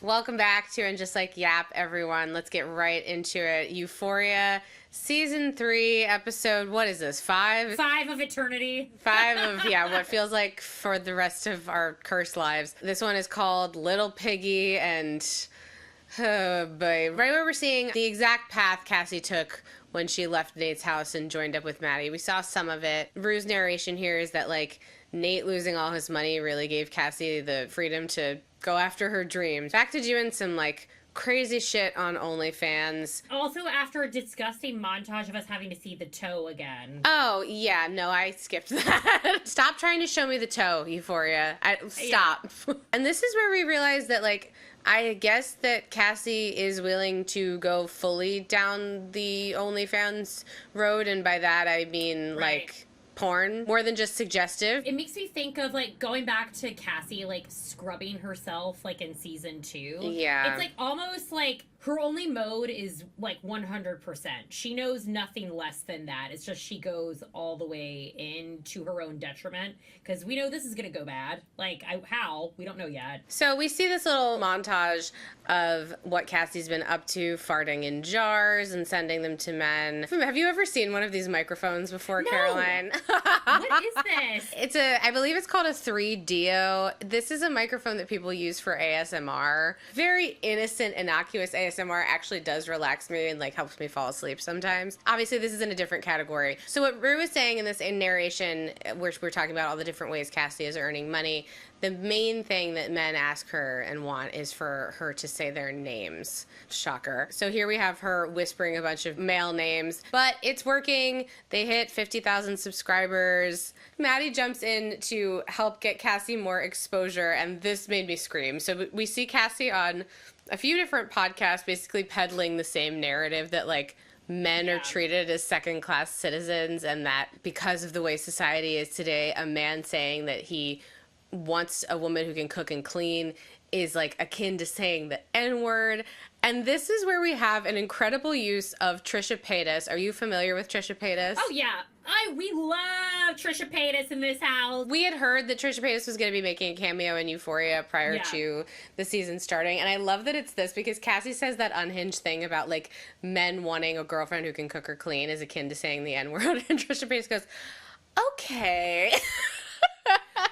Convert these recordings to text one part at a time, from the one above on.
Welcome back to And Just Like Yap, everyone. Let's get right into it. Euphoria, Season 3, episode, what is this, 5? 5 of eternity. 5 of, what feels like for the rest of our cursed lives. This one is called Little Piggy, and, oh boy. Right where we're seeing the exact path Cassie took when she left Nate's house and joined up with Maddy. We saw some of it. Rue's narration here is that, like, Nate losing all his money really gave Cassie the freedom to go after her dreams. Back to doing some, like, crazy shit on OnlyFans. Also, after a disgusting montage of us having to see the toe again. Oh, yeah, no, I skipped that. Stop trying to show me the toe, Euphoria. Stop. Yeah. And this is where we realize that, like, I guess that Cassie is willing to go fully down the OnlyFans road, and by that I mean, like, porn, more than just suggestive. It makes me think of, like, going back to Cassie, like, scrubbing herself, like, in season 2. Yeah. It's, like, almost, like, her only mode is, like, 100%. She knows nothing less than that. It's just she goes all the way in to her own detriment, because we know this is going to go bad. Like, how? We don't know yet. So we see this little montage of what Cassie's been up to, farting in jars and sending them to men. Have you ever seen one of these microphones before, No. Caroline? What is this? I believe it's called a 3DO. This is a microphone that people use for ASMR. Very innocent, innocuous ASMR actually does relax me and, like, helps me fall asleep sometimes. Obviously, this is in a different category. So what Rue is saying in this narration, where we're talking about all the different ways Cassie is earning money, the main thing that men ask her and want is for her to say their names. Shocker. So here we have her whispering a bunch of male names, but it's working. They hit 50,000 subscribers. Maddy jumps in to help get Cassie more exposure, and this made me scream. So we see Cassie on a few different podcasts basically peddling the same narrative that, like, men are treated as second-class citizens, and that because of the way society is today, a man saying that he wants a woman who can cook and clean is, like, akin to saying the N-word. And this is where we have an incredible use of Trisha Paytas. Are you familiar with Trisha Paytas? Oh, yeah. We love Trisha Paytas in this house. We had heard that Trisha Paytas was going to be making a cameo in Euphoria prior to the season starting. And I love that it's this, because Cassie says that unhinged thing about, like, men wanting a girlfriend who can cook or clean is akin to saying the N-word. And Trisha Paytas goes, okay.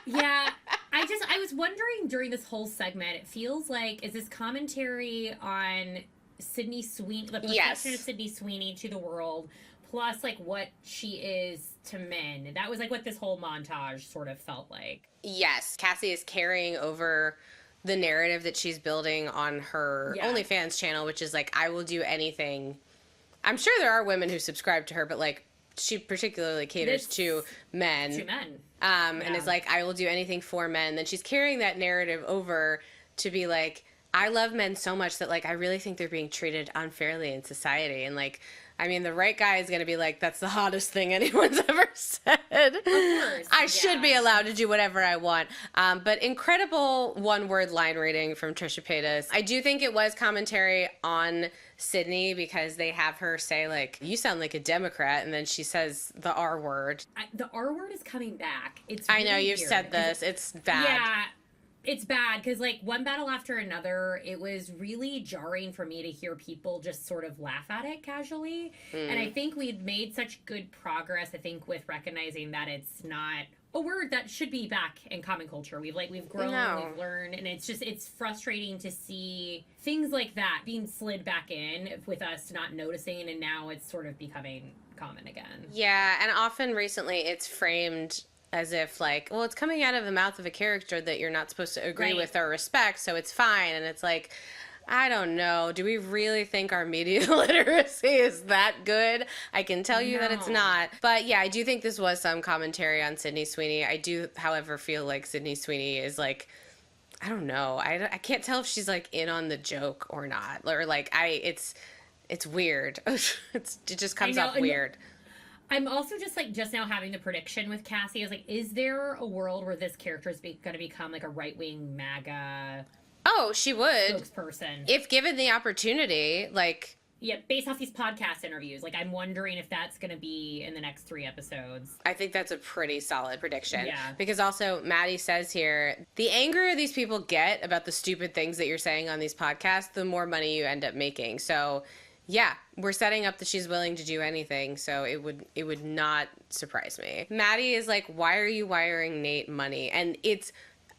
Yeah, I was wondering during this whole segment, it feels like, is this commentary on Sydney Sweeney, the perception of Sydney Sweeney to the world, plus, like, what she is to men? That was, like, what this whole montage sort of felt like. Yes, Cassie is carrying over the narrative that she's building on her OnlyFans channel, which is, like, I will do anything. I'm sure there are women who subscribe to her, but, like, she particularly caters to men. To men. And is like, I will do anything for men. Then she's carrying that narrative over to be like, I love men so much that, like, I really think they're being treated unfairly in society. And, like, I mean, the right guy is going to be like, that's the hottest thing anyone's ever said. Of course, I should be allowed to do whatever I want. But incredible one-word line reading from Trisha Paytas. I do think it was commentary on Sydney, because they have her say, like, you sound like a Democrat, and then she says the R word. The R word is coming back. It's really I know, you've weird. said this. It's bad. Yeah. It's bad, because, like, one battle after another, it was really jarring for me to hear people just sort of laugh at it casually. And I think we'd made such good progress, I think, with recognizing that it's not a word that should be back in common culture. We've grown, we've learned, and it's frustrating to see things like that being slid back in with us not noticing, and now it's sort of becoming common again. Yeah, and often recently it's framed as if, like, well, it's coming out of the mouth of a character that you're not supposed to agree with or respect, so it's fine. And it's like, I don't know. Do we really think our media literacy is that good? I can tell you that it's not. But yeah, I do think this was some commentary on Sydney Sweeney. I do, however, feel like Sydney Sweeney is, like, I don't know. I can't tell if she's, like, in on the joke or not. Or, like, it's weird. It just comes off weird. I'm also just now having the prediction with Cassie. I was like, is there a world where this character is going to become, like, a right-wing MAGA Oh, she would. spokesperson? If given the opportunity, like, Yeah, based off these podcast interviews. Like, I'm wondering if that's going to be in the next 3 episodes. I think that's a pretty solid prediction. Yeah. Because also, Maddy says here, the angrier these people get about the stupid things that you're saying on these podcasts, the more money you end up making. So, yeah, we're setting up that she's willing to do anything, so it would not surprise me. Maddy is like, why are you wiring Nate money? And it's...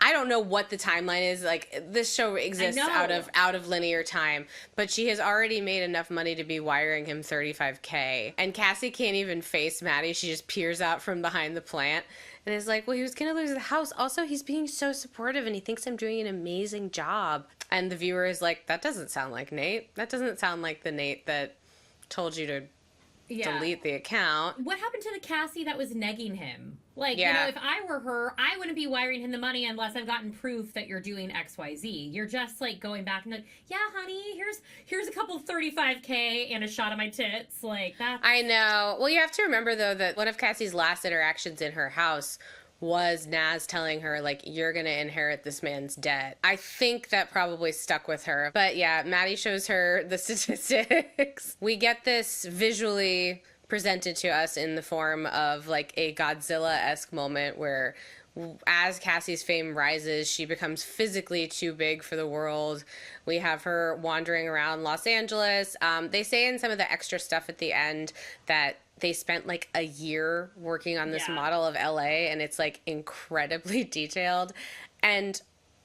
I don't know what the timeline is. Like, this show exists out of linear time, but she has already made enough money to be wiring him $35K. And Cassie can't even face Maddy. She just peers out from behind the plant and is like, well, he was going to lose the house. Also, he's being so supportive and he thinks I'm doing an amazing job. And the viewer is like, that doesn't sound like Nate. That doesn't sound like the Nate that told you to delete the account. What happened to the Cassie that was negging him? Like, you know, if I were her, I wouldn't be wiring him the money unless I've gotten proof that you're doing XYZ. You're just, like, going back and like, yeah, honey, here's a couple of $35K and a shot of my tits. Like, that. I know. Well, you have to remember, though, that one of Cassie's last interactions in her house was Naz telling her, like, you're going to inherit this man's debt. I think that probably stuck with her. But, yeah, Maddy shows her the statistics. We get this visually presented to us in the form of, like, a Godzilla-esque moment where as Cassie's fame rises, she becomes physically too big for the world. We have her wandering around Los Angeles. They say in some of the extra stuff at the end that they spent like a year working on this model of LA, and it's like incredibly detailed. And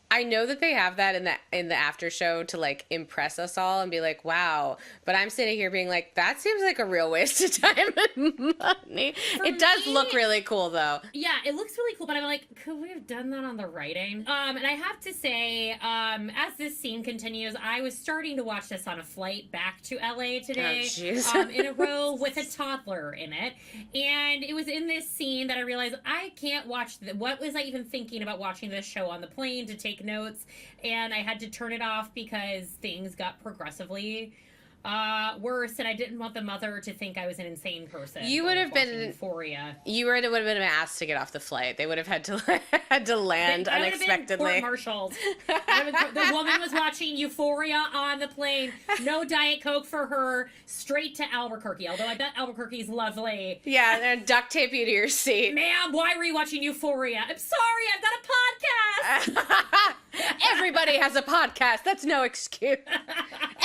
I know that they have that in the after show to like impress us all and be like, wow. But I'm sitting here being like, that seems like a real waste of time and money. It does look really cool though. Yeah, it looks really cool, but I'm like, could we have done that on the writing? And I have to say, as this scene continues, I was starting to watch this on a flight back to LA today, in a row with a toddler in it. And it was in this scene that I realized I can't watch what was I even thinking about watching this show on the plane to take notes, and I had to turn it off because things got progressively worse, and I didn't want the mother to think I was an insane person. You would have been Euphoria. You would have been asked to get off the flight. They would have had to land unexpectedly. Court-martialed. The woman was watching Euphoria on the plane. No Diet Coke for her. Straight to Albuquerque. Although I bet Albuquerque's lovely. Yeah, and duct tape you to your seat. Ma'am, why were you watching Euphoria? I'm sorry, I've got a podcast. Everybody has a podcast. That's no excuse.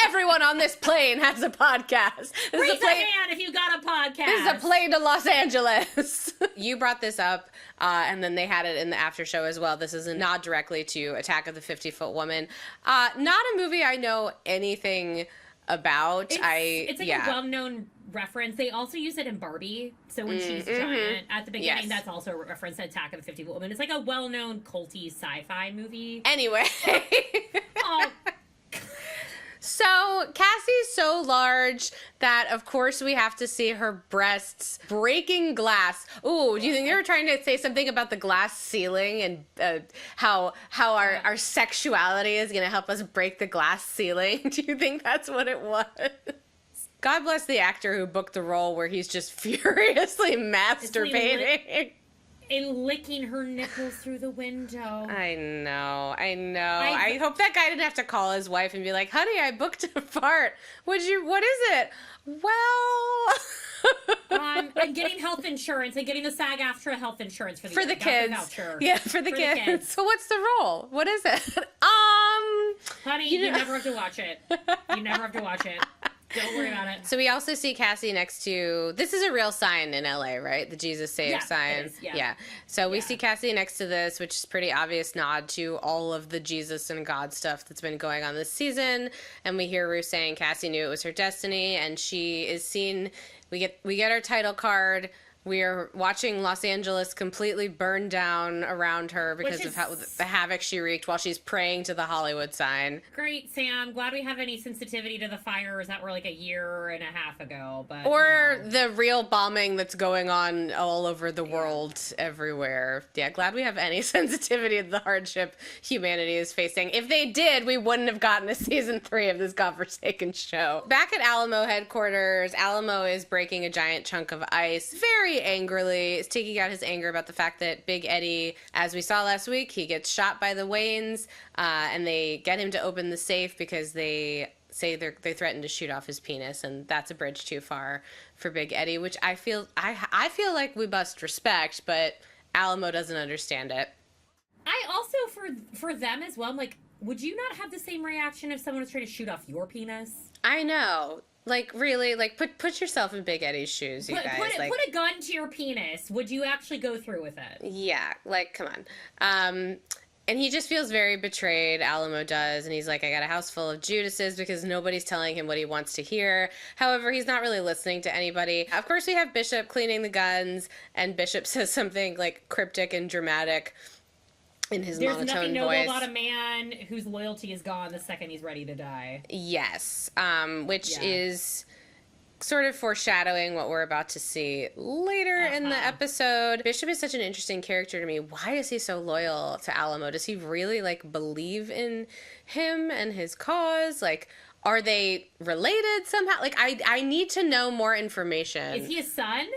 Everyone on this plane has a podcast. Raise a hand if you got a podcast. This is a plane to Los Angeles. You brought this up, and then they had it in the after show as well. This is a nod directly to Attack of the 50-Foot Woman. Not a movie I know anything about. It's like a well-known reference. They also use it in Barbie. So when she's giant at the beginning, that's also a reference to Attack of the 50-Foot Woman. It's like a well-known culty sci-fi movie. Anyway. Oh. So Cassie's so large that, of course, we have to see her breasts breaking glass. Ooh, do you think they were trying to say something about the glass ceiling and how our sexuality is going to help us break the glass ceiling? Do you think that's what it was? God bless the actor who booked the role where he's just furiously masturbating. And licking her nipples through the window. I know. I hope that guy didn't have to call his wife and be like, honey, I booked a fart. What is it? Well... and getting health insurance and getting the SAG-AFTRA health insurance for the kids. Yeah, for the kids. So what's the role? What is it? Honey, you never have to watch it. You never have to watch it. Don't worry about it. So we also see Cassie next to, this is a real sign in LA, right? The Jesus Saves sign. It is, yeah. So we see Cassie next to this, which is pretty obvious nod to all of the Jesus and God stuff that's been going on this season. And we hear Ruth saying Cassie knew it was her destiny, and she is seen, we get our title card. We are watching Los Angeles completely burn down around her because of the havoc she wreaked while she's praying to the Hollywood sign. Great, Sam. Glad we have any sensitivity to the fires that were like a year and a half ago. Or the real bombing that's going on all over the world everywhere. Yeah, glad we have any sensitivity to the hardship humanity is facing. If they did, we wouldn't have gotten a season 3 of this godforsaken show. Back at Alamo headquarters, Alamo is breaking a giant chunk of ice. Very angrily is taking out his anger about the fact that Big Eddie, as we saw last week, he gets shot by the Waynes, and they get him to open the safe because they say they threaten to shoot off his penis, and that's a bridge too far for Big Eddie, which I feel like we must respect, but Alamo doesn't understand it. I also, for them as well, I'm like, would you not have the same reaction if someone was trying to shoot off your penis? I know. Like, really, like, put yourself in Big Eddie's shoes, you guys. Put a gun to your penis. Would you actually go through with it? Yeah, like, come on. And he just feels very betrayed, Alamo does, and he's like, I got a house full of Judases because nobody's telling him what he wants to hear. However, he's not really listening to anybody. Of course, we have Bishop cleaning the guns, and Bishop says something, like, cryptic and dramatic in his monotone voice. There's nothing noble about a man whose loyalty is gone the second he's ready to die. Yes, which is sort of foreshadowing what we're about to see later in the episode. Bishop is such an interesting character to me. Why is he so loyal to Alamo? Does he really, like, believe in him and his cause? Like, are they related somehow? Like, I need to know more information. Is he a son?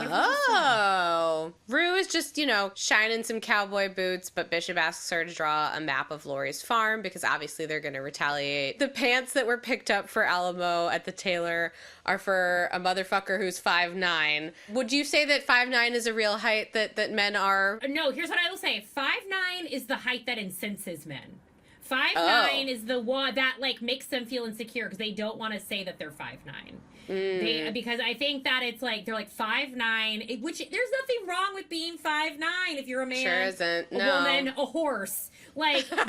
Oh, Rue is just, shining some cowboy boots, but Bishop asks her to draw a map of Lori's farm because obviously they're going to retaliate. The pants that were picked up for Alamo at the tailor are for a motherfucker who's 5'9". Would you say that 5'9" is a real height that men are? No, here's what I will say. 5'9" is the height that incenses men. 5'9" is the one that, like, makes them feel insecure because they don't want to say that they're 5'9". Because I think that it's like they're like 5'9", which there's nothing wrong with being 5'9" if you're a man, sure isn't. A woman, a horse. Like, be 5'9".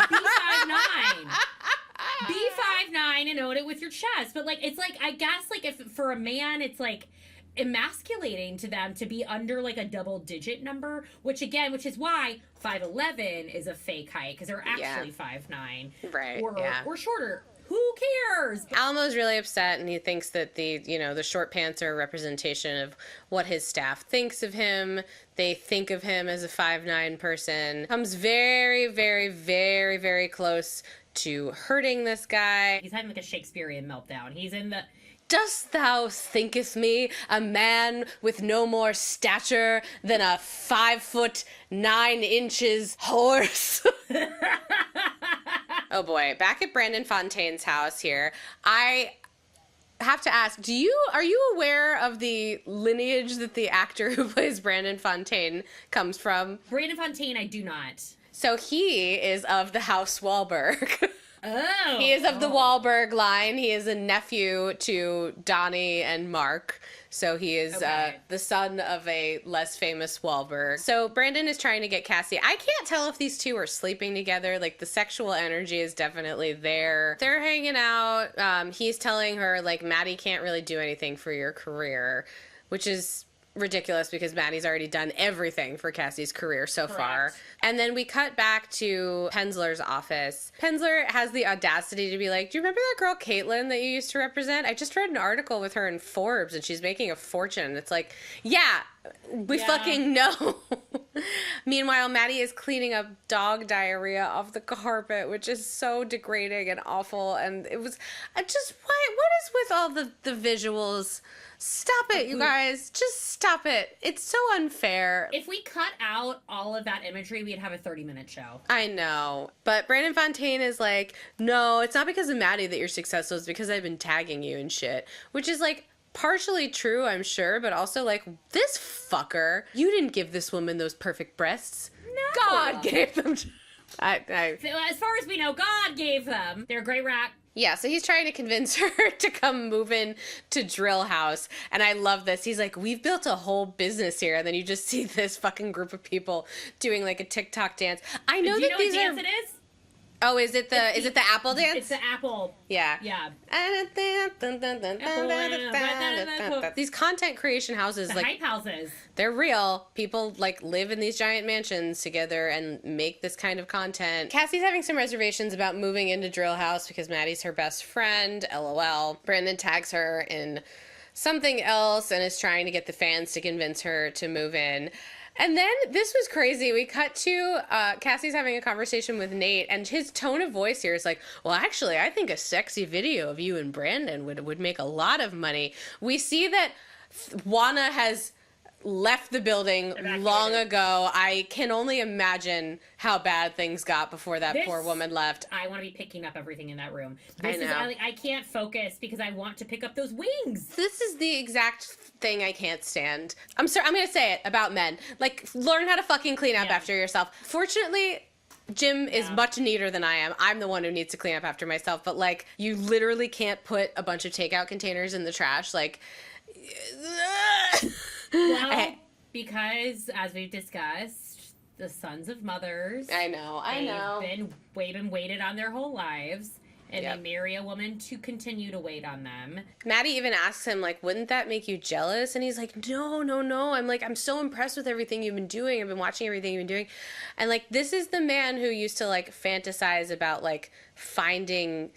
Be 5'9" and own it with your chest. But like, it's like, I guess, like, if for a man, it's like emasculating to them to be under like a double-digit number, which is why 5'11" is a fake height because they're actually 5'9", right? Or shorter. Who cares? Alamo's really upset, and he thinks that the short pants are a representation of what his staff thinks of him. They think of him as a 5'9" person. Comes very, very, very, very close to hurting this guy. He's having like a Shakespearean meltdown. He's in the... Dost thou thinkest me a man with no more stature than a 5'9" horse? Oh boy, back at Brandon Fontaine's house here, I have to ask, are you aware of the lineage that the actor who plays Brandon Fontaine comes from? Brandon Fontaine, I do not. So he is of the House Wahlberg. Oh. He is of the Wahlberg line. He is a nephew to Donnie and Mark. So he is the son of a less famous Wahlberg. So Brandon is trying to get Cassie. I can't tell if these two are sleeping together. Like, the sexual energy is definitely there. They're hanging out. He's telling her, like, Maddy can't really do anything for your career, which is ridiculous because Maddy's already done everything for Cassie's career so far. And then we cut back to Penzler's office. Penzler has the audacity to be like, do you remember that girl Caitlin that you used to represent? I just read an article with her in Forbes and she's making a fortune. It's like, yeah, we fucking know. Meanwhile, Maddy is cleaning up dog diarrhea off the carpet, which is so degrading and awful. And it was what is with all the visuals? Stop it, you guys. Just stop it. It's so unfair. If we cut out all of that imagery, we'd have a 30-minute show. I know. But Brandon Fontaine is like, no, it's not because of Maddy that you're successful. It's because I've been tagging you and shit. Which is, like, partially true, I'm sure. But also, like, this fucker, you didn't give this woman those perfect breasts. No. God gave them to... As far as we know, God gave them. They're a great rat. Yeah, so he's trying to convince her to come move in to Drill House. And I love this. He's like, we've built a whole business here. And then you just see this fucking group of people doing like a TikTok dance. I know that these are... Do you know what dance it is? Oh, is it the apple dance? It's the apple. Yeah. Yeah. These content creation houses, the hype houses. They're real. People like live in these giant mansions together and make this kind of content. Cassie's having some reservations about moving into Drill House because Maddy's her best friend. LOL. Brandon tags her in something else and is trying to get the fans to convince her to move in. And then this was crazy. We cut to Cassie's having a conversation with Nate, and his tone of voice here is like, well, actually, I think a sexy video of you and Brandon would make a lot of money. We see that Juana has left the building long ago. I can only imagine how bad things got before that poor woman left. I want to be picking up everything in that room. I know. I can't focus because I want to pick up those wings. This is the exact thing I can't stand. I'm sorry, I'm going to say it about men. Like, learn how to fucking clean up after yourself. Fortunately, Jim is much neater than I am. I'm the one who needs to clean up after myself. But, like, you literally can't put a bunch of takeout containers in the trash. Like, well, because, as we've discussed, the sons of mothers. I know. They've been waited on their whole lives. And they marry a woman to continue to wait on them. Maddy even asks him, like, wouldn't that make you jealous? And he's like, no. I'm like, I'm so impressed with everything you've been doing. I've been watching everything you've been doing. And, like, this is the man who used to, like, fantasize about, like, finding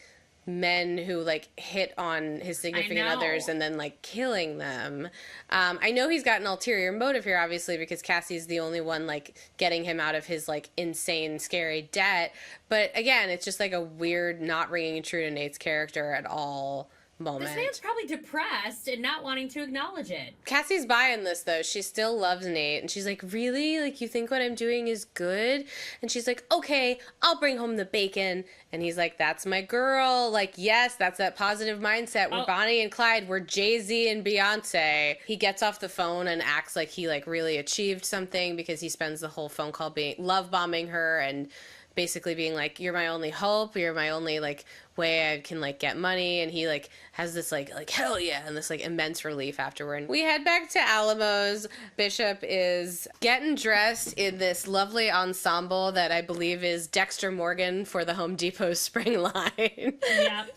men who, like, hit on his significant others and then, like, killing them. I know he's got an ulterior motive here, obviously, because Cassie's the only one, like, getting him out of his, like, insane, scary debt. But, again, it's just, like, a weird, not ringing true to Nate's character at all moment. This man's probably depressed and not wanting to acknowledge it. Cassie's buying this, though. She still loves Nate. And she's like, really? Like, you think what I'm doing is good? And she's like, okay, I'll bring home the bacon. And he's like, that's my girl. Like, yes, that's that positive mindset. We're Bonnie and Clyde. We're Jay-Z and Beyonce. He gets off the phone and acts like he, like, really achieved something because he spends the whole phone call love bombing her and basically being like, you're my only hope. You're my only, like, way I can, like, get money. And he, like, has this, like hell yeah, and this, like, immense relief afterward. We head back to Alamo's. Bishop is getting dressed in this lovely ensemble that I believe is Dexter Morgan for the Home Depot spring line. Yep.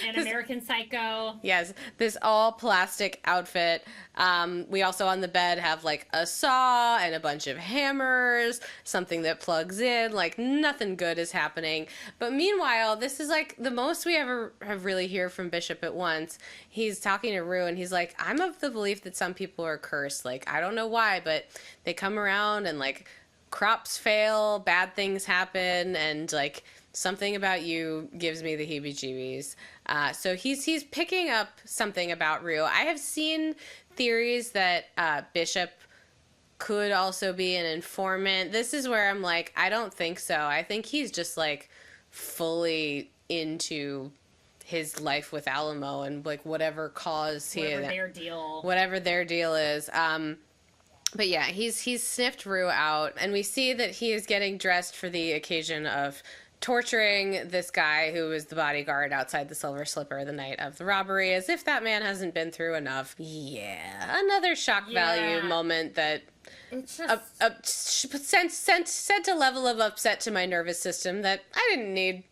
And American Psycho. Yes, this all plastic outfit. We also on the bed have, like, a saw and a bunch of hammers, something that plugs in. Like, nothing good is happening. But meanwhile, this is, like, the most we ever have really hear from Bishop at once. He's talking to Rue, and he's like, I'm of the belief that some people are cursed. Like, I don't know why, but they come around and, like, crops fail, bad things happen, and, like, something about you gives me the heebie-jeebies. So he's picking up something about Rue. I have seen theories that Bishop could also be an informant. This is where I'm like, I don't think so. I think he's just, like, fully into his life with Alamo and, like, whatever their deal is. But yeah, he's sniffed Rue out, and we see that he is getting dressed for the occasion of torturing this guy who was the bodyguard outside the Silver Slipper the night of the robbery, as if that man hasn't been through enough. Yeah, another shock value moment that it's just sent a level of upset to my nervous system that I didn't need.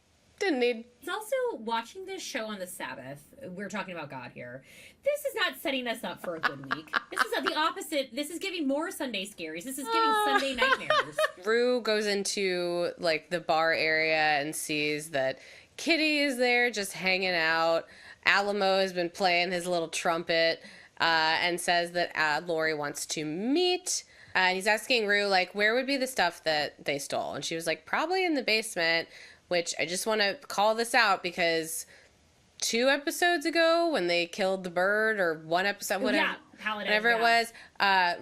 It's also watching this show on the Sabbath. We're talking about God here. This is not setting us up for a good week. This is the opposite. This is giving more Sunday scaries. This is giving Sunday nightmares. Rue goes into, like, the bar area and sees that Kitty is there just hanging out. Alamo has been playing his little trumpet and says that Lori wants to meet. He's asking Rue, like, where would be the stuff that they stole? And she was like, probably in the basement. Which I just want to call this out because 2 episodes ago when they killed the bird, or 1 episode, whatever it was,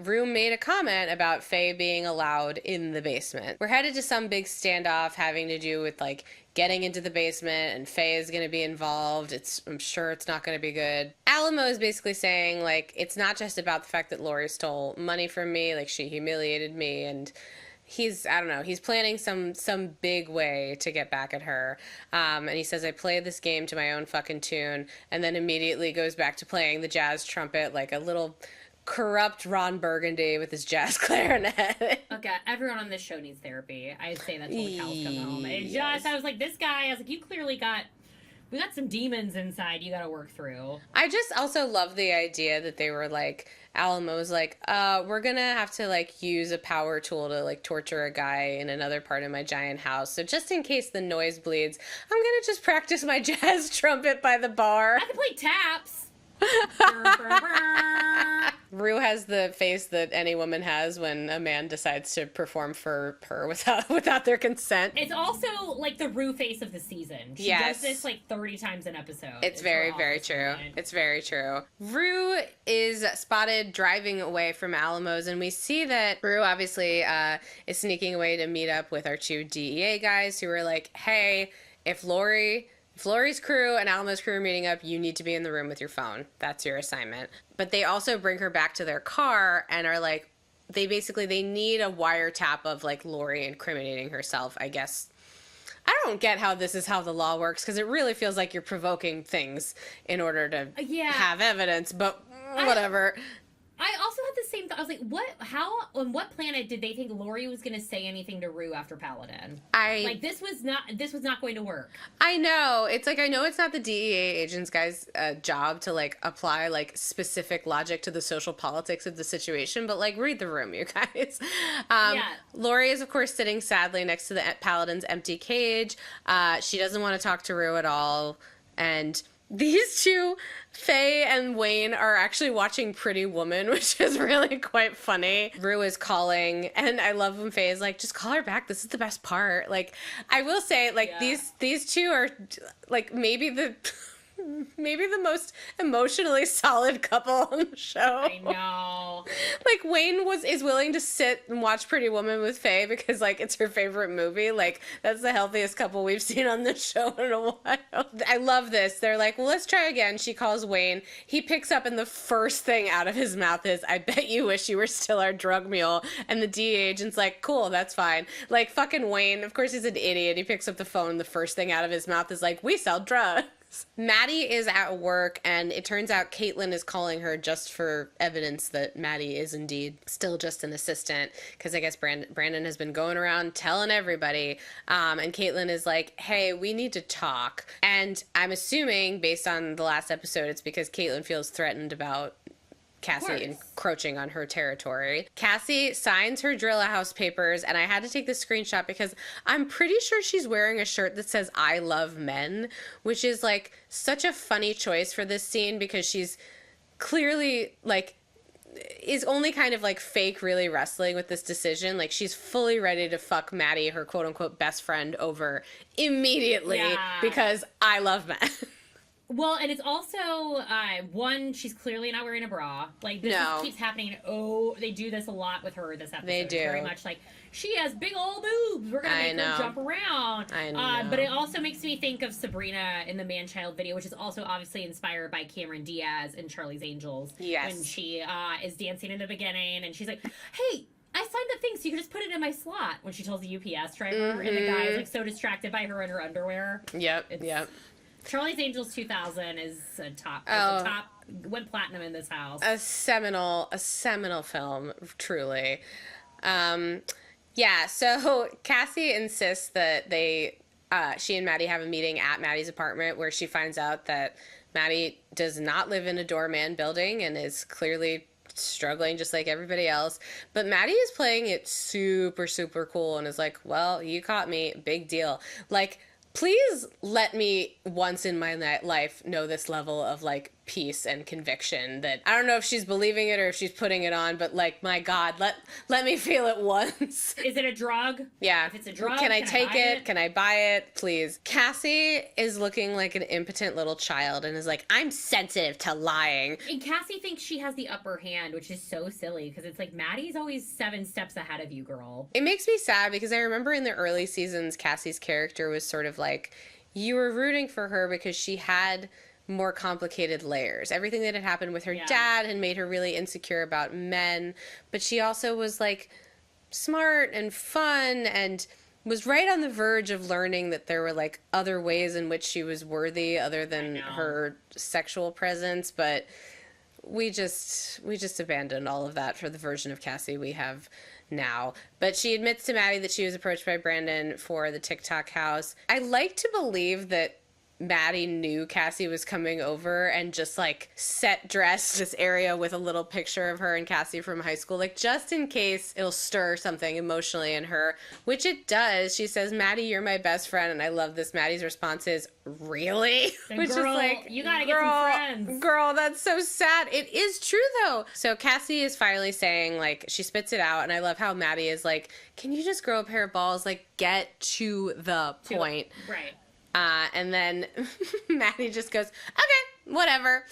Rue made a comment about Faye being allowed in the basement. We're headed to some big standoff having to do with, like, getting into the basement, and Faye is going to be involved. I'm sure it's not going to be good. Alamo is basically saying, like, it's not just about the fact that Lori stole money from me, like, she humiliated me, and he's planning some big way to get back at her. And he says, I play this game to my own fucking tune, and then immediately goes back to playing the jazz trumpet like a little corrupt Ron Burgundy with his jazz clarinet. Okay, everyone on this show needs therapy. I say that till the cows come home. I was like, this guy, I was like, you clearly we got some demons inside you gotta work through. I just also love the idea that they were like, Alamo's like, we're gonna have to, like, use a power tool to, like, torture a guy in another part of my giant house. So just in case the noise bleeds, I'm gonna just practice my jazz trumpet by the bar. I can play taps. Rue has the face that any woman has when a man decides to perform for her without their consent. It's also like the Rue face of the season. She does this like 30 times an episode. It's very, very true. It's very true. Rue is spotted driving away from Alamo's, and we see that Rue obviously is sneaking away to meet up with our two DEA guys who are like, hey, if Lori's crew and Alamo's crew are meeting up, you need to be in the room with your phone. That's your assignment. But they also bring her back to their car and are like, they need a wiretap of like Lori incriminating herself, I guess. I don't get how this is how the law works, because it really feels like you're provoking things in order to have evidence, but whatever. I also had the same thought. I was like, on what planet did they think Lori was going to say anything to Rue after Paladin? This was not going to work. I know. It's like, I know it's not the DEA agents guys' job to like apply like specific logic to the social politics of the situation, but like read the room, you guys. Lori is of course sitting sadly next to the Paladin's empty cage. She doesn't want to talk to Rue at all, and these two, Faye and Wayne, are actually watching Pretty Woman, which is really quite funny. Rue is calling, and I love when Faye is like, just call her back. This is the best part. Like, I will say, like, these two are, like, maybe the most emotionally solid couple on the show. I know. Like, Wayne is willing to sit and watch Pretty Woman with Faye because, like, it's her favorite movie. Like, that's the healthiest couple we've seen on this show in a while. I love this. They're like, well, let's try again. She calls Wayne. He picks up, and the first thing out of his mouth is, I bet you wish you were still our drug mule. And the DEA agent's like, cool, that's fine. Like, fucking Wayne, of course he's an idiot. He picks up the phone. The first thing out of his mouth is like, we sell drugs. Maddy is at work, and it turns out Caitlin is calling her just for evidence that Maddy is indeed still just an assistant, because I guess Brandon has been going around telling everybody, and Caitlin is like, hey, we need to talk. And I'm assuming, based on the last episode, it's because Caitlin feels threatened about Cassie encroaching on her territory. Cassie signs her Drilla House papers, and I had to take this screenshot because I'm pretty sure she's wearing a shirt that says I love men, which is like such a funny choice for this scene because she's clearly like is only kind of like fake really wrestling with this decision. Like she's fully ready to fuck Maddy, her quote unquote best friend, over immediately because I love men. Well, and it's also, one, she's clearly not wearing a bra. Like, this keeps happening. Oh, they do this a lot with her this episode. They do. Very much like, she has big old boobs. We're going to make her jump around. I know. But it also makes me think of Sabrina in the Man-Child video, which is also obviously inspired by Cameron Diaz in Charlie's Angels. Yes. When she is dancing in the beginning, and she's like, hey, I signed the thing so you can just put it in my slot, when she tells the UPS driver, and the guy is like so distracted by her in her underwear. Yep. Charlie's Angels 2000 is a top. Went platinum in this house. A seminal film, truly. So Cassie insists that she and Maddy have a meeting at Maddy's apartment where she finds out that Maddy does not live in a doorman building and is clearly struggling just like everybody else. But Maddy is playing it super, super cool and is like, well, you caught me. Big deal. Like, please let me once in my life know this level of like peace and conviction that I don't know if she's believing it or if she's putting it on, but like, my God, let me feel it once. Is it a drug? Yeah. If it's a drug, can I take it? Can I buy it? Please. Cassie is looking like an impotent little child and is like, I'm sensitive to lying. And Cassie thinks she has the upper hand, which is so silly because it's like, Maddy's always 7 steps ahead of you, girl. It makes me sad because I remember in the early seasons, Cassie's character was sort of like, you were rooting for her because she had more complicated layers. Everything that had happened with her dad had made her really insecure about men, but she also was like smart and fun and was right on the verge of learning that there were like other ways in which she was worthy other than her sexual presence, but we just abandoned all of that for the version of Cassie we have now. But she admits to Maddy that she was approached by Brandon for the TikTok house. I like to believe that Maddy knew Cassie was coming over and just like set dressed this area with a little picture of her and Cassie from high school, like just in case it'll stir something emotionally in her, which it does. She says, "Maddy, you're my best friend." And I love this. Maddy's response is, "Really?" Which is like, you gotta get some friends. Girl, that's so sad. It is true though. So Cassie is finally saying, like, she spits it out, and I love how Maddy is like, "Can you just grow a pair of balls? Like, get to the point." Right. And then Maddy just goes, "Okay, whatever."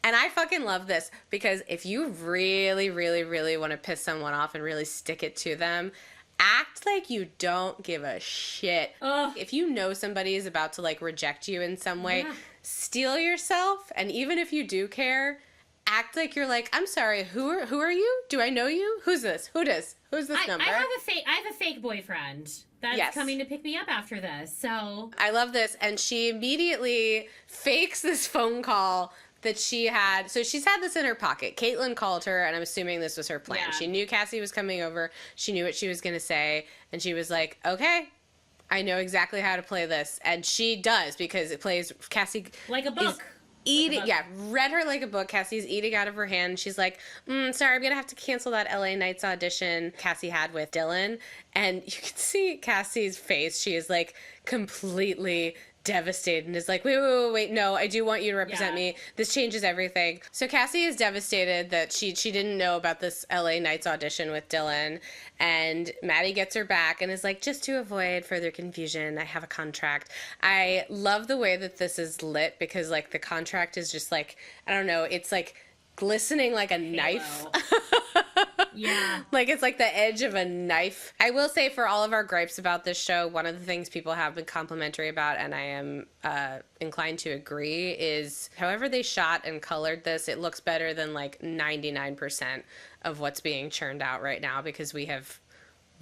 And I fucking love this, because if you really, really, really want to piss someone off and really stick it to them, act like you don't give a shit. Ugh. If you know somebody is about to like reject you in some way, steel yourself. And even if you do care, act like you're like, "I'm sorry, who are you? Do I know you? Who's this? Who's this number?" I have a fake boyfriend that's coming to pick me up after this. So I love this. And she immediately fakes this phone call that she had. So she's had this in her pocket. Caitlin called her, and I'm assuming this was her plan. Yeah. She knew Cassie was coming over. She knew what she was going to say. And she was like, "Okay, I know exactly how to play this." And she does, because it plays Cassie like a book. Eating, read her like a book. Cassie's eating out of her hand. She's like, "Sorry, I'm gonna have to cancel that LA Nights audition Cassie had with Dylan." And you can see Cassie's face. She is like completely devastated and is like, wait, no, I do want you to represent me. This changes everything. So Cassie is devastated that she didn't know about this LA Nights audition with Dylan, and Maddy gets her back and is like, "Just to avoid further confusion, I have a contract." I love the way that this is lit, because like the contract is just like, I don't know, it's like glistening like a knife. Yeah. Like it's like the edge of a knife. I will say, for all of our gripes about this show, one of the things people have been complimentary about, and I am inclined to agree, is however they shot and colored this, it looks better than like 99% of what's being churned out right now, because we have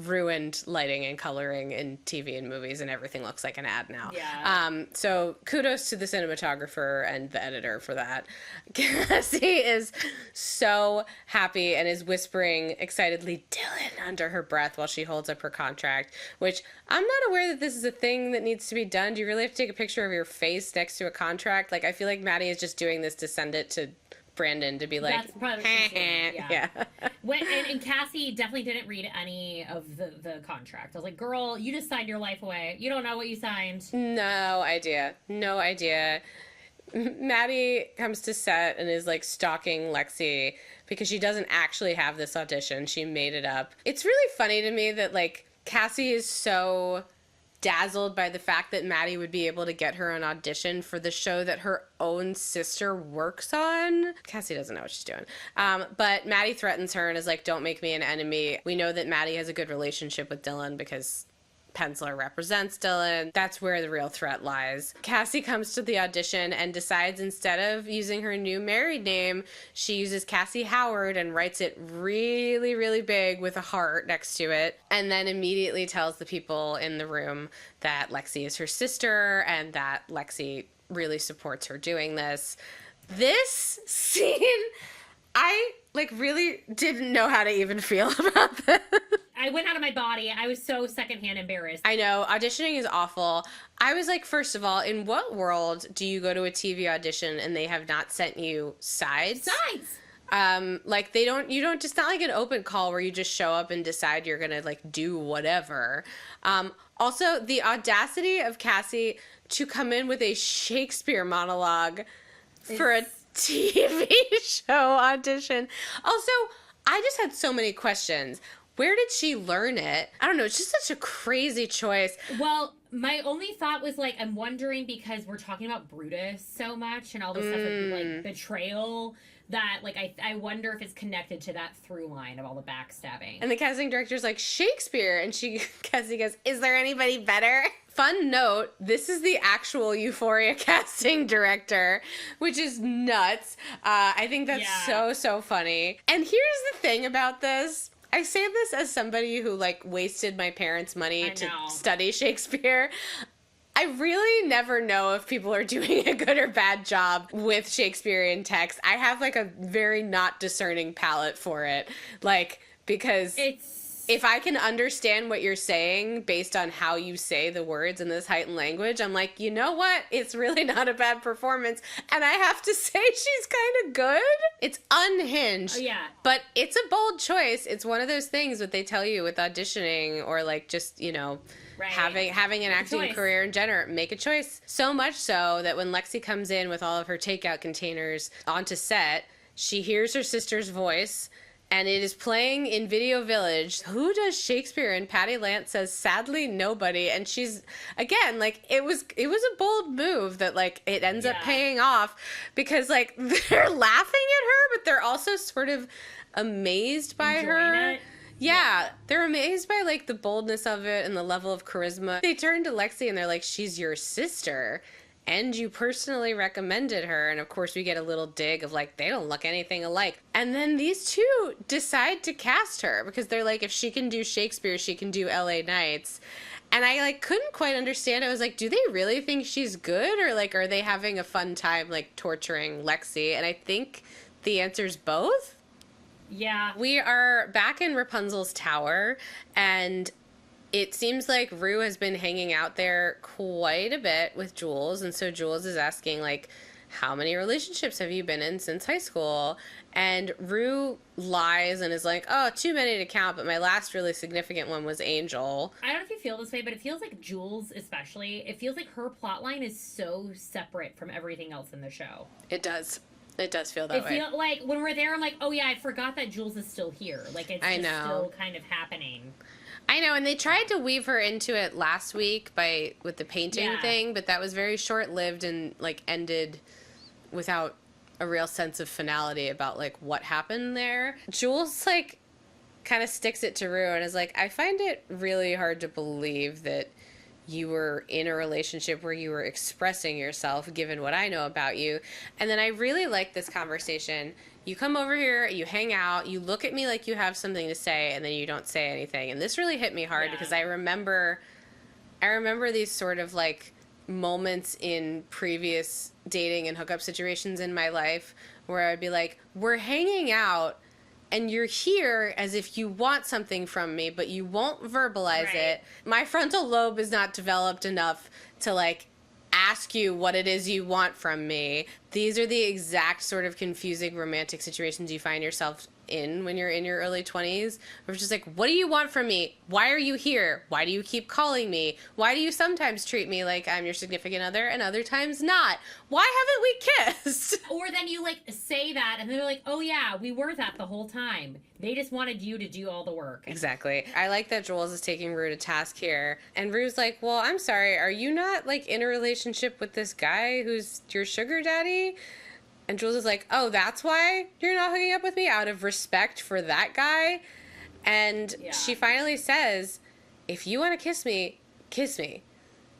ruined lighting and coloring in TV and movies, and everything looks like an ad now. Yeah. So kudos to the cinematographer and the editor for that. Cassie is so happy and is whispering excitedly, "Dylan," under her breath while she holds up her contract, which I'm not aware that this is a thing that needs to be done. Do you really have to take a picture of your face next to a contract? Like, I feel like Maddy is just doing this to send it to Brandon to be like, that's probably what she's doing. Yeah. And Cassie definitely didn't read any of the contract. I was like, "Girl, you just signed your life away. You don't know what you signed." No idea. Maddy comes to set and is like stalking Lexi because she doesn't actually have this audition. She made it up. It's really funny to me that like Cassie is so dazzled by the fact that Maddy would be able to get her an audition for the show that her own sister works on. Cassie doesn't know what she's doing. But Maddy threatens her and is like, "Don't make me an enemy." We know that Maddy has a good relationship with Dylan because Penciler represents Dylan. That's where the real threat lies. Cassie comes to the audition and decides, instead of using her new married name, she uses Cassie Howard and writes it really, really big with a heart next to it, and then immediately tells the people in the room that Lexi is her sister and that Lexi really supports her doing this. This scene, I really didn't know how to even feel about this. I went out of my body. I was so secondhand embarrassed. I know. Auditioning is awful. I was like, first of all, in what world do you go to a TV audition and they have not sent you sides? Like you don't, just not like an open call where you just show up and decide you're going to like do whatever. Also, the audacity of Cassie to come in with a Shakespeare monologue for a TV show audition. Also, I just had so many questions. Where did she learn it? I don't know. It's just such a crazy choice. Well, my only thought was, like, I'm wondering, because we're talking about Brutus so much and all this stuff with, like, betrayal, that, like, I wonder if it's connected to that through line of all the backstabbing. And the casting director's like, "Shakespeare." And Cassie goes, "Is there anybody better?" Fun note, this is the actual Euphoria casting director, which is nuts. I think that's so funny. And here's the thing about this. I say this as somebody who, like, wasted my parents' money to study Shakespeare. I really never know if people are doing a good or bad job with Shakespearean text. I have, like, a very not discerning palate for it. Like, because... It's if I can understand what you're saying based on how you say the words in this heightened language, I'm like, you know what? It's really not a bad performance. And I have to say she's kind of good. It's unhinged. Oh, yeah. But it's a bold choice. It's one of those things that they tell you with auditioning or like just, you know, right. having an acting career in general. Make a choice. So much so that when Lexi comes in with all of her takeout containers onto set, she hears her sister's voice, and it is playing in Video Village. Who does Shakespeare? And Patty Lance says, sadly, nobody. And she's, again, like, it was a bold move that, like, it ends up paying off because, like, they're laughing at her, but they're also sort of amazed by her. Yeah, they're amazed by, like, the boldness of it and the level of charisma. They turn to Lexi and they're like, she's your sister. And you personally recommended her. And of course we get a little dig of like, they don't look anything alike. And then these two decide to cast her because they're like, if she can do Shakespeare, she can do LA Nights. And I like couldn't quite understand. I was like, do they really think she's good? Or like, are they having a fun time like torturing Lexi? And I think the answer's both. Yeah. We are back in Rapunzel's tower, and it seems like Rue has been hanging out there quite a bit with Jules, and so Jules is asking, like, how many relationships have you been in since high school? And Rue lies and is like, oh, too many to count, but my last really significant one was Angel. I don't know if you feel this way, but it feels like Jules especially, it feels like her plotline is so separate from everything else in the show. It does. It does feel that way. It feels like, when we're there, I'm like, oh yeah, I forgot that Jules is still here. Like, it's just still kind of happening. I know, and they tried to weave her into it last week with the painting thing, but that was very short-lived and, like, ended without a real sense of finality about, like, what happened there. Jules, like, kind of sticks it to Rue and is like, I find it really hard to believe that you were in a relationship where you were expressing yourself, given what I know about you. And then I really like this conversation. You come over here, you hang out, you look at me like you have something to say, and then you don't say anything. And this really hit me hard because I remember these sort of like moments in previous dating and hookup situations in my life where I'd be like, we're hanging out and you're here as if you want something from me, but you won't verbalize it. My frontal lobe is not developed enough to like ask you what it is you want from me. These are the exact sort of confusing romantic situations you find yourself in when you're in your early 20s. Where it's just like, what do you want from me? Why are you here? Why do you keep calling me? Why do you sometimes treat me like I'm your significant other and other times not? Why haven't we kissed? Or then you like say that and they're like, oh yeah, we were that the whole time. They just wanted you to do all the work. Exactly. I like that Jules is taking Rue to task here. And Rue's like, well, I'm sorry, are you not like in a relationship with this guy who's your sugar daddy? And Jules is like, oh, that's why you're not hooking up with me, out of respect for that guy? And she finally says, if you want to kiss me, kiss me.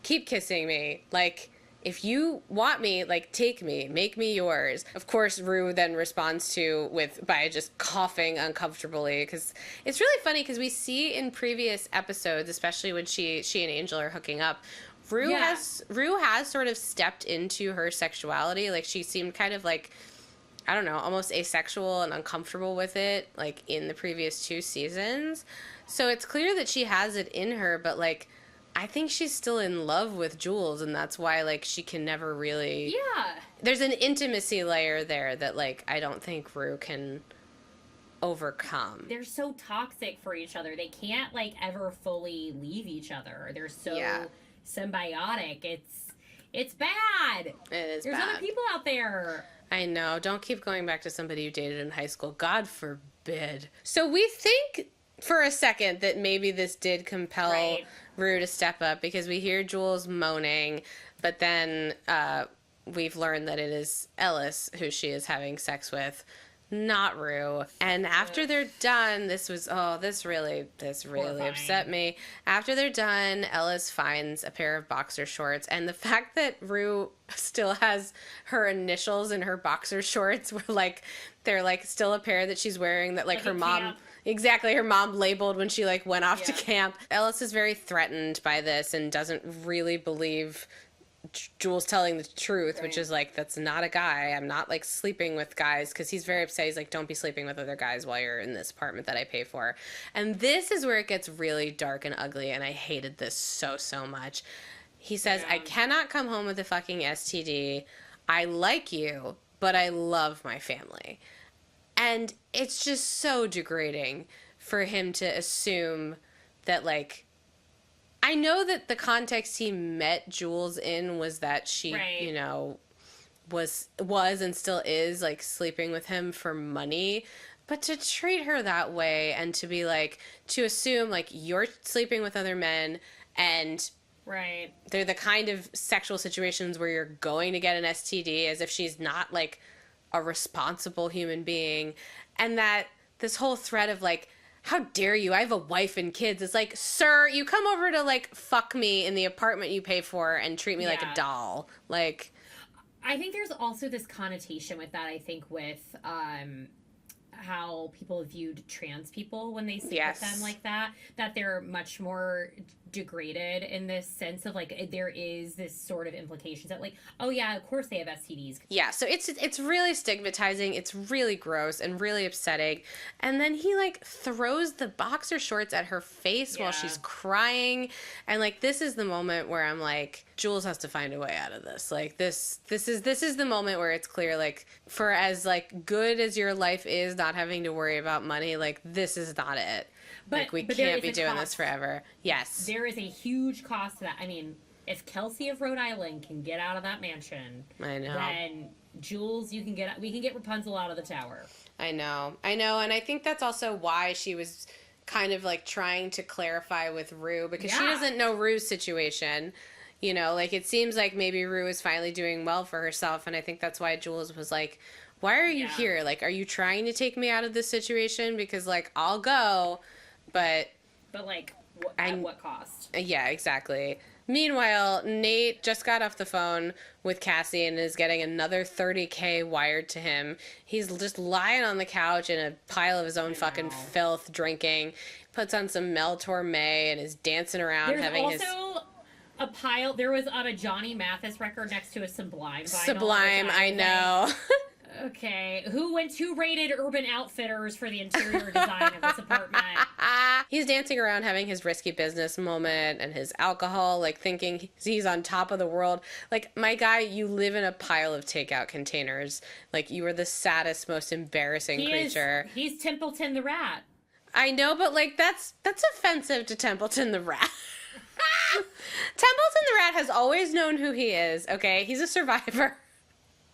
Keep kissing me. Like, if you want me, like, take me. Make me yours. Of course, Rue then responds by just coughing uncomfortably. Because it's really funny because we see in previous episodes, especially when she and Angel are hooking up, Rue has sort of stepped into her sexuality. Like, she seemed kind of like, I don't know, almost asexual and uncomfortable with it, like, in the previous 2 seasons. So it's clear that she has it in her, but, like, I think she's still in love with Jules, and that's why, like, she can never really... Yeah. There's an intimacy layer there that, like, I don't think Rue can overcome. They're so toxic for each other. They can't, like, ever fully leave each other. They're so... symbiotic. It's bad. It is There's bad. Other people out there. I know. Don't keep going back to somebody you dated in high school. God forbid. So we think for a second that maybe this did compel Rue to step up because we hear Jules moaning, but then we've learned that it is Ellis who she is having sex with, not Rue. And after they're done, this really upset me. After they're done, Ellis finds a pair of boxer shorts, and the fact that Rue still has her initials in her boxer shorts, were like, they're like still a pair that she's wearing that like her mom camp. Exactly, her mom labeled when she like went off to camp. Ellis is very threatened by this and doesn't really believe Jules telling the truth, Right. which is like, that's not a guy. I'm not like sleeping with guys, because he's very upset. He's like, don't be sleeping with other guys while you're in this apartment that I pay for. And this is where it gets really dark and ugly, and I hated this so much. He says, I cannot come home with a fucking STD. I like you, but I love my family. And it's just so degrading for him to assume that, like, I know that the context he met Jules in was that she, Right. you know, was and still is, like, sleeping with him for money. But to treat her that way and to be like, to assume, like, you're sleeping with other men and Right. they're the kind of sexual situations where you're going to get an STD, as if she's not, like, a responsible human being. And that this whole thread of, like, how dare you? I have a wife and kids. It's like, sir, you come over to, like, fuck me in the apartment you pay for and treat me like a doll. Like, I think there's also this connotation with that, I think, with how people viewed trans people when they sleep with them like that they're much more degraded in this sense of, like, there is this sort of implications that, like, oh yeah, of course they have STDs. Yeah, so it's really stigmatizing, it's really gross and really upsetting. And then he, like, throws the boxer shorts at her face while she's crying. And, like, this is the moment where I'm like, Jules has to find a way out of this. Like, this is the moment where it's clear, like, for as, like, good as your life is, not having to worry about money, like, this is not it. But, like, we can't be doing this forever. Yes. There is a huge cost to that. I mean, if Kelsey of Rhode Island can get out of that mansion, I know. then Jules, we can get Rapunzel out of the tower. I know. And I think that's also why she was kind of, like, trying to clarify with Rue, because she doesn't know Rue's situation. You know, like, it seems like maybe Rue is finally doing well for herself, and I think that's why Jules was like, why are you here? Like, are you trying to take me out of this situation? Because, like, I'll go, but like, at what cost? Yeah, exactly. Meanwhile, Nate just got off the phone with Cassie and is getting another $30K wired to him. He's just lying on the couch in a pile of his own fucking filth, drinking. Puts on some Mel Torme and is dancing around. There's having also a pile. There was on a Johnny Mathis record next to a Sublime vinyl. Sublime, I know. Okay, who rated Urban Outfitters for the interior design of this apartment? He's dancing around having his risky business moment and his alcohol, like, thinking he's on top of the world. Like, my guy, you live in a pile of takeout containers. Like, you are the saddest, most embarrassing creature. He's Templeton the Rat. I know, but, like, that's offensive to Templeton the Rat. Templeton the Rat has always known who he is, okay? He's a survivor.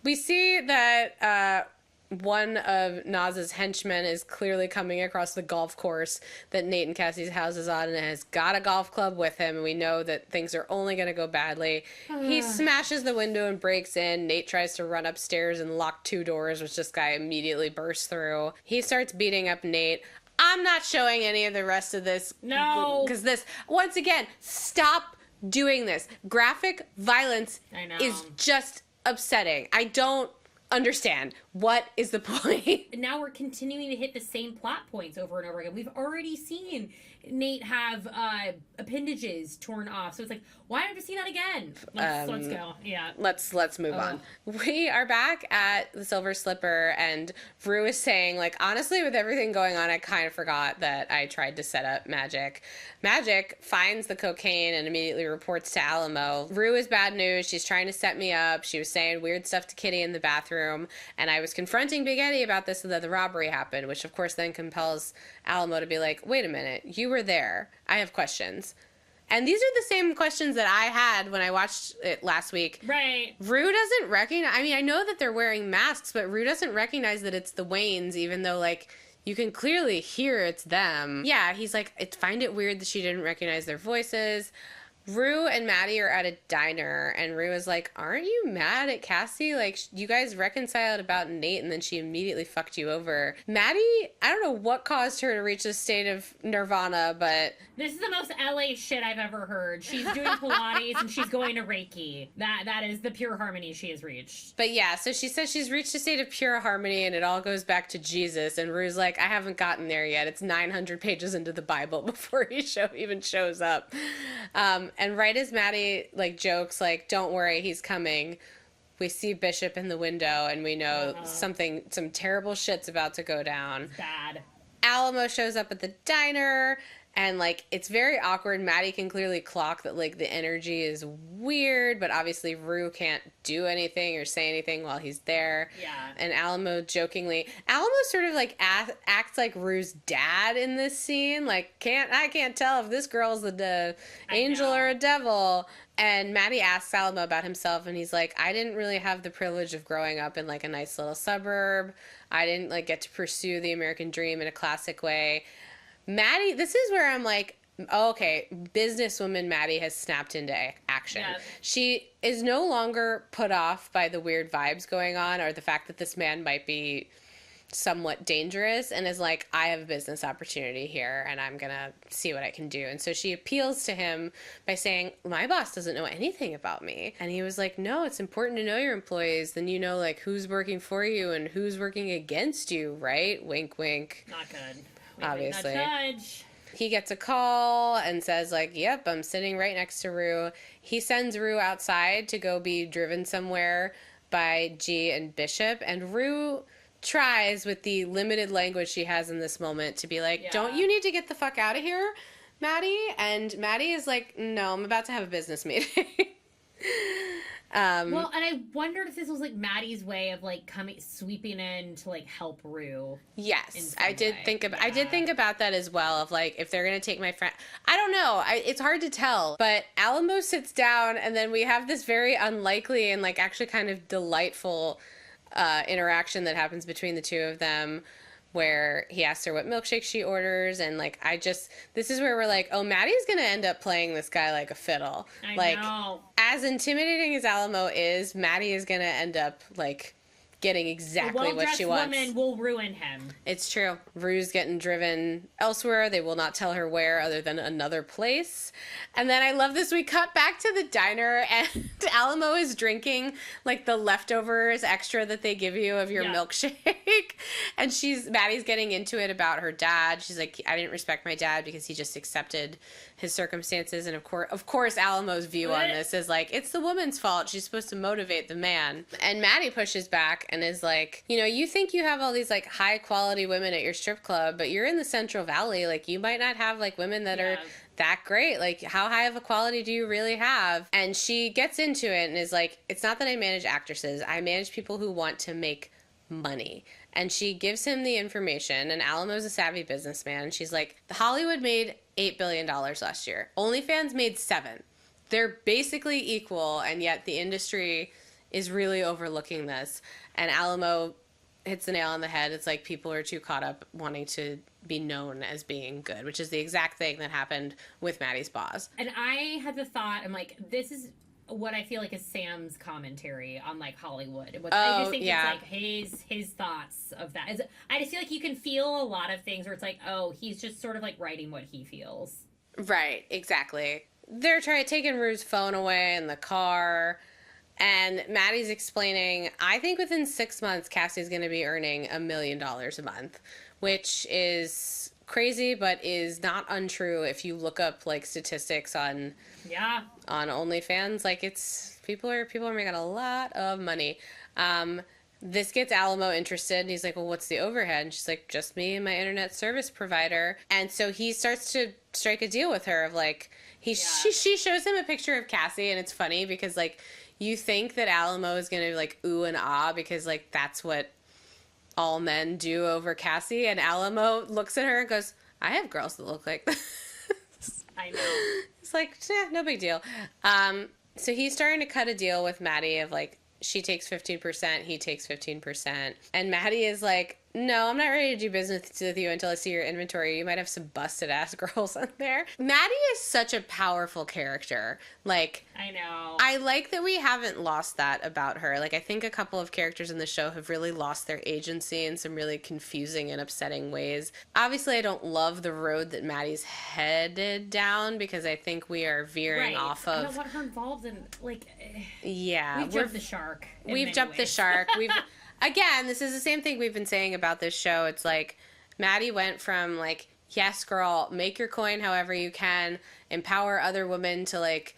We see that one of Naz's henchmen is clearly coming across the golf course that Nate and Cassie's house is on, and has got a golf club with him, and we know that things are only going to go badly. He smashes the window and breaks in. Nate tries to run upstairs and lock 2 doors, which this guy immediately bursts through. He starts beating up Nate. I'm not showing any of the rest of this. No. Because this, once again, stop doing this. Graphic violence is just upsetting. I don't understand. What is the point? Now we're continuing to hit the same plot points over and over again. We've already seen Nate have appendages torn off, so it's like, why don't we see that again? Let's go. Yeah. Let's move on. We are back at the Silver Slipper, and Rue is saying, like, honestly, with everything going on, I kind of forgot that I tried to set up Magic. Magic finds the cocaine and immediately reports to Alamo. Rue is bad news. She's trying to set me up. She was saying weird stuff to Kitty in the bathroom, and I was confronting Big Eddie about this so that the robbery happened, which of course then compels Alamo to be like, wait a minute, you were there. I have questions. And these are the same questions that I had when I watched it last week. Right. Rue doesn't recognize, I mean, I know that they're wearing masks, but Rue doesn't recognize that it's the Waynes, even though, like, you can clearly hear it's them. Yeah, he's like, I find it weird that she didn't recognize their voices. Rue and Maddy are at a diner, and Rue is like, aren't you mad at Cassie? Like, you guys reconciled about Nate, and then she immediately fucked you over. Maddy, I don't know what caused her to reach this state of nirvana, but... This is the most LA shit I've ever heard. She's doing Pilates, and she's going to Reiki. That is the pure harmony she has reached. But yeah, so she says she's reached a state of pure harmony, and it all goes back to Jesus, and Rue's like, I haven't gotten there yet. It's 900 pages into the Bible before he even shows up. And right as Maddy, like, jokes, like, don't worry, he's coming, we see Bishop in the window, and we know some terrible shit's about to go down. Bad. Alamo shows up at the diner, and, like, it's very awkward. Maddy can clearly clock that, like, the energy is weird, but obviously Rue can't do anything or say anything while he's there. Yeah. And Alamo sort of, like, acts like Rue's dad in this scene. Like, I can't tell if this girl's the angel or a devil. And Maddy asks Alamo about himself, and he's like, I didn't really have the privilege of growing up in, like, a nice little suburb. I didn't, like, get to pursue the American dream in a classic way. Maddy, this is where I'm like, oh, okay, businesswoman Maddy has snapped into action. Yeah. She is no longer put off by the weird vibes going on or the fact that this man might be somewhat dangerous, and is like, I have a business opportunity here and I'm gonna see what I can do. And so she appeals to him by saying, my boss doesn't know anything about me. And he was like, no, it's important to know your employees. Then you know, like, who's working for you and who's working against you, right? Wink, wink. Not good. Obviously. Nudge. He gets a call and says, like, yep, I'm sitting right next to Rue. He sends Rue outside to go be driven somewhere by G and Bishop, and Rue tries, with the limited language she has in this moment, to be like, don't you need to get the fuck out of here, Maddy? And Maddy is like, no, I'm about to have a business meeting. Well, and I wondered if this was, like, Maddy's way of, like, sweeping in to, like, help Rue. Yes, I did think about that as well, of, like, if they're gonna take my friend, I don't know, it's hard to tell, but Alamo sits down, and then we have this very unlikely and, like, actually kind of delightful interaction that happens between the two of them, where he asks her what milkshake she orders, and, like, this is where we're like, oh, Maddy's gonna end up playing this guy like a fiddle. I know. As intimidating as Alamo is, Maddy is gonna end up, like, getting exactly what she wants. A well-dressed woman will ruin him. It's true. Rue's getting driven elsewhere. They will not tell her where other than another place. And then I love this. We cut back to the diner, and Alamo is drinking, like, the leftovers extra that they give you of your milkshake. And Maddy's getting into it about her dad. She's like, I didn't respect my dad because he just accepted his circumstances. And of course, Alamo's view on this is like, it's the woman's fault. She's supposed to motivate the man. And Maddy pushes back and is like, you know, you think you have all these, like, high quality women at your strip club, but you're in the Central Valley. Like, you might not have, like, women that are that great. Like, how high of a quality do you really have? And she gets into it and is like, it's not that I manage actresses. I manage people who want to make money. And she gives him the information, and Alamo's a savvy businessman. She's like, Hollywood made $8 billion last year. OnlyFans made $7 billion. They're basically equal, and yet the industry is really overlooking this. And Alamo hits the nail on the head. It's like, people are too caught up wanting to be known as being good, which is the exact thing that happened with Maddy's boss. And I had the thought, I'm like, this is what I feel like is Sam's commentary on, like, Hollywood. I just think it's like his thoughts of that. I just feel like you can feel a lot of things where it's like, oh, he's just sort of, like, writing what he feels. Right, exactly. They're taking Rue's phone away in the car, and Maddy's explaining, I think within 6 months, Cassie's going to be earning $1 million a month, which is crazy, but is not untrue if you look up, like, statistics on OnlyFans. Like, it's people are making a lot of money. This gets Alamo interested, and he's like, well, what's the overhead? And she's like, just me and my internet service provider. And so he starts to strike a deal with her of, like, she shows him a picture of Cassie, and it's funny because, like, you think that Alamo is going to, like, ooh and ah because, like, that's what all men do over Cassie. And Alamo looks at her and goes, I have girls that look like this. I know. It's like, no big deal. So he's starting to cut a deal with Maddy of, like, she takes 15%, he takes 15%. And Maddy is like, no, I'm not ready to do business with you until I see your inventory. You might have some busted ass girls on there. Maddy is such a powerful character. Like, I know. I like that we haven't lost that about her. Like, I think a couple of characters in the show have really lost their agency in some really confusing and upsetting ways. Obviously, I don't love the road that Maddy's headed down because I think we are veering off of. I don't want her involved in, like. Yeah. We've jumped the shark. We've jumped the shark. Again, this is the same thing we've been saying about this show. It's like, Maddy went from, like, yes, girl, make your coin however you can, empower other women to like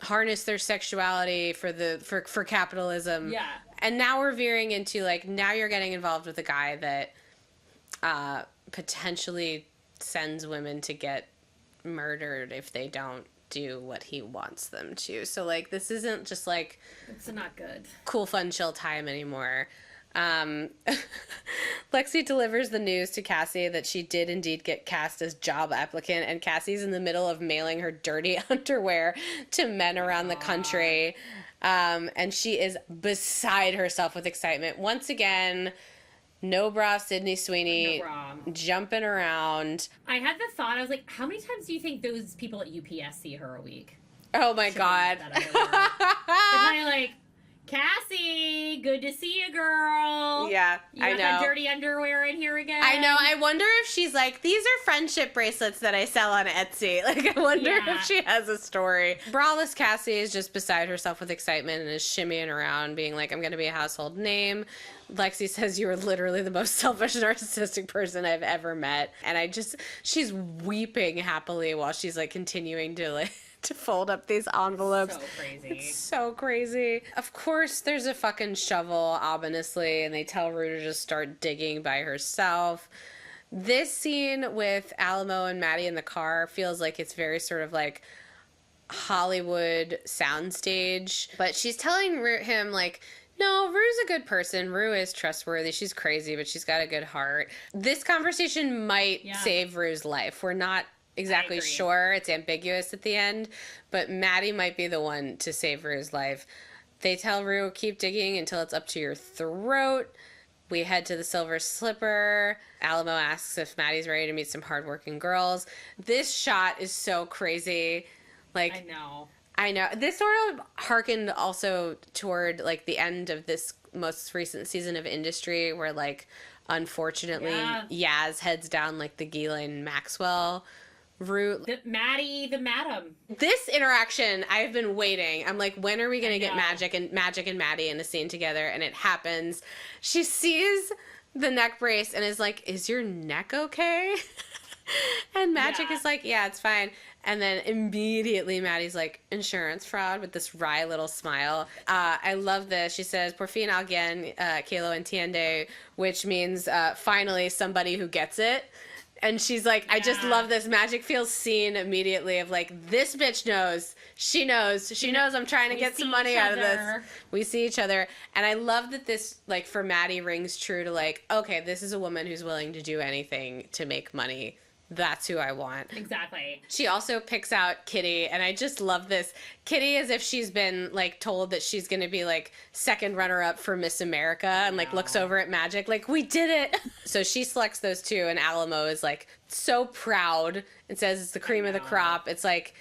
harness their sexuality for capitalism. Yeah. And now we're veering into like, now you're getting involved with a guy that potentially sends women to get murdered if they don't do what he wants them to. So like, this isn't just like, it's not good, cool, fun, chill time anymore. Lexi delivers the news to Cassie that she did indeed get cast as job applicant, and Cassie's in the middle of mailing her dirty underwear to men around the country. And she is beside herself with excitement. Once again, no bra Sydney Sweeney, jumping around. I had the thought, I was like, how many times do you think those people at UPS see her a week? Oh my God. They're kind of like, Cassie, good to see you, girl. Yeah, I know. You got the dirty underwear in here again. I know. I wonder if she's like, these are friendship bracelets that I sell on Etsy. Like, I wonder if she has a story. Braless Cassie is just beside herself with excitement and is shimmying around, being like, I'm going to be a household name. Lexi says, you are literally the most selfish, narcissistic person I've ever met. And she's weeping happily while she's like continuing to like, to fold up these envelopes. So crazy. It's so crazy. Of course, there's a fucking shovel, ominously, and they tell Rue to just start digging by herself. This scene with Alamo and Maddy in the car feels like it's very sort of like Hollywood soundstage. But she's telling him, like, no, Rue's a good person. Rue is trustworthy. She's crazy, but she's got a good heart. This conversation might save Rue's life. We're not exactly sure. It's ambiguous at the end, but Maddy might be the one to save Rue's life. They tell Rue, keep digging until it's up to your throat. We head to the Silver Slipper. Alamo asks if Maddy's ready to meet some hardworking girls. This shot is so crazy. Like, I know. This sort of harkened also toward like the end of this most recent season of Industry, where like unfortunately Yaz heads down like the Ghislaine Maxwell route. Maddy, the madam. This interaction, I've been waiting. I'm like, when are we going to get Magic and Maddy in a scene together? And it happens. She sees the neck brace and is like, is your neck okay? And Magic is like, yeah, it's fine. And then immediately Maddy's like, insurance fraud, with this wry little smile. I love this. She says, por fin alguien que lo entiende, which means finally somebody who gets it. And she's like, I just love this. Magic feels seen immediately of like, this bitch knows. She knows. She knows I'm trying to get some money out of this. We see each other. And I love that this, like, for Maddy rings true to like, okay, this is a woman who's willing to do anything to make money. That's who I want. Exactly. She also picks out Kitty, and I just love this. Kitty, as if she's been, like, told that she's going to be, like, second runner-up for Miss America, and, like, looks over at Magic, like, we did it! So she selects those two, and Alamo is, like, so proud and says it's the cream of the crop. It's like,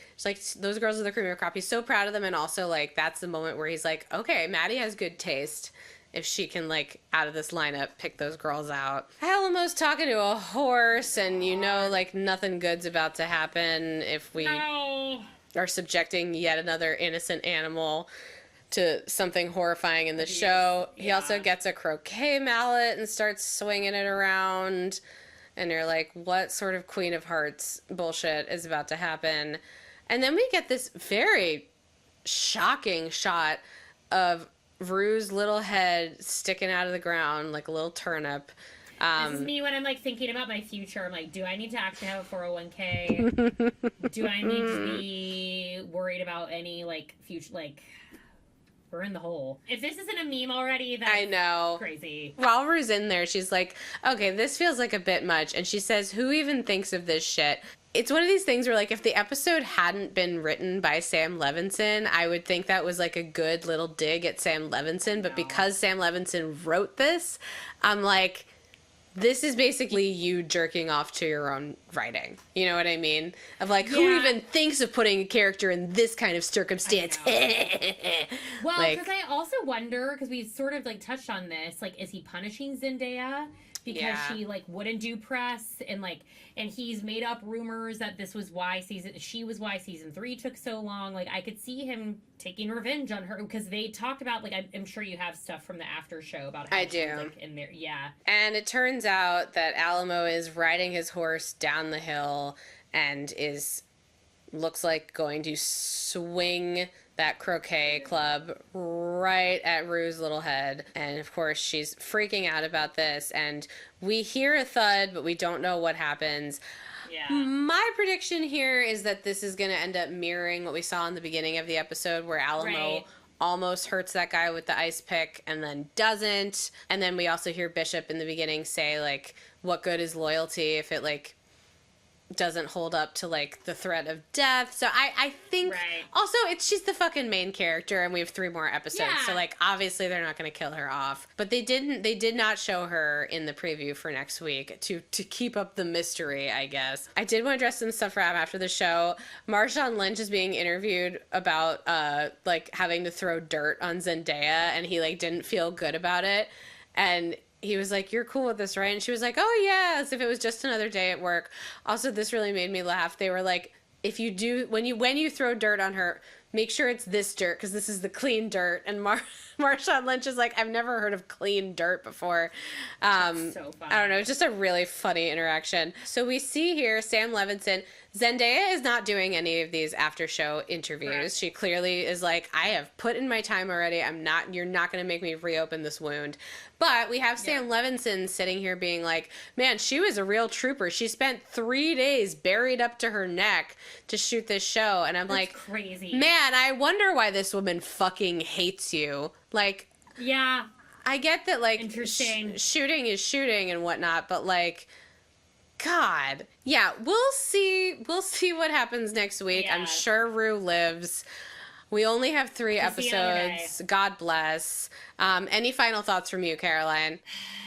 those girls are the cream of the crop. He's so proud of them, and also, like, that's the moment where he's like, okay, Maddy has good taste. If she can, like, out of this lineup, pick those girls out. Alamo's talking to a horse, and you know, like, nothing good's about to happen if we are subjecting yet another innocent animal to something horrifying in the show. He also gets a croquet mallet and starts swinging it around, and you're like, what sort of Queen of Hearts bullshit is about to happen? And then we get this very shocking shot of Rue's little head sticking out of the ground like a little turnip. This is me when I'm like thinking about my future. I'm like, do I need to actually have a 401k? Do I need to be worried about any like future, like, we're in the hole. If this isn't a meme already, that's crazy. While Rue's in there, she's like, okay, this feels like a bit much. And she says, who even thinks of this shit? It's one of these things where, like, if the episode hadn't been written by Sam Levinson, I would think that was, like, a good little dig at Sam Levinson. But because Sam Levinson wrote this, I'm like, this is basically you jerking off to your own writing. You know what I mean? Of, like, who even thinks of putting a character in this kind of circumstance? Well, because I also wonder, because we sort of, like, touched on this, like, is he punishing Zendaya? because she like wouldn't do press, and he's made up rumors that she was why season 3 took so long. Like, I could see him taking revenge on her, because they talked about, like, I'm sure you have stuff from the after show about how I do. was, like, in there. Yeah. And it turns out that Alamo is riding his horse down the hill and looks like going to swing that croquet club right at Rue's little head. And of course, she's freaking out about this. And we hear a thud, but we don't know what happens. Yeah. My prediction here is that this is going to end up mirroring what we saw in the beginning of the episode, where Alamo almost hurts that guy with the ice pick and then doesn't. And then we also hear Bishop in the beginning say, like, what good is loyalty if it, like, doesn't hold up to, like, the threat of death. So I think also she's the fucking main character, and we have 3 more episodes. Yeah. So, like, obviously they're not going to kill her off, but they did not show her in the preview for next week to keep up the mystery, I guess. I did want to address some stuff from after the show. Marshawn Lynch is being interviewed about like having to throw dirt on Zendaya, and he, like, didn't feel good about it. And he was like, "You're cool with this, right?" And she was like, "Oh, yeah," as if it was just another day at work. Also, this really made me laugh. They were like, if you do, when you throw dirt on her, make sure it's this dirt, because this is the clean dirt. And Marshawn Lynch is like, I've never heard of clean dirt before. That's so funny. I don't know. It's just a really funny interaction. So we see here Sam Levinson. Zendaya is not doing any of these after show interviews. Right. She clearly is like, I have put in my time already. You're not going to make me reopen this wound. But we have Sam Levinson sitting here being like, man, she was a real trooper. She spent 3 days buried up to her neck to shoot this show. And I'm like, crazy. Man, I wonder why this woman fucking hates you. Like, yeah, I get that, like, interesting. Shooting is shooting and whatnot, but, like, God. Yeah, we'll see what happens next week. Yeah. I'm sure Rue lives. We only have 3 episodes. God bless. Any final thoughts from you, Caroline?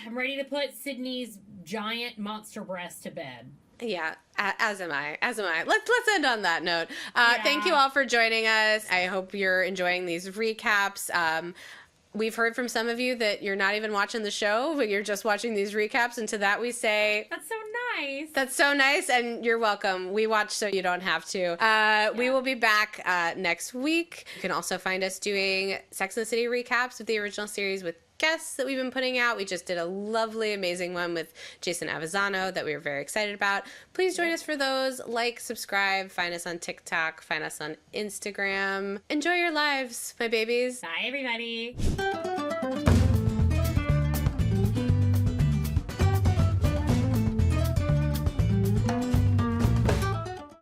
I'm ready to put Sydney's giant monster breast to bed. Yeah, as am I. Let's end on that note. Thank you all for joining us. I hope you're enjoying these recaps. We've heard from some of you that you're not even watching the show, but you're just watching these recaps. And to that we say, that's so nice. That's so nice, and you're welcome. We watch so you don't have to. We will be back next week. You can also find us doing Sex and the City recaps of the original series with guests that we've been putting out. We just did a lovely, amazing one with Jason Avizano that we were very excited about. Please join us for those. Like, subscribe, find us on TikTok, find us on Instagram. Enjoy your lives, my babies. Bye, everybody.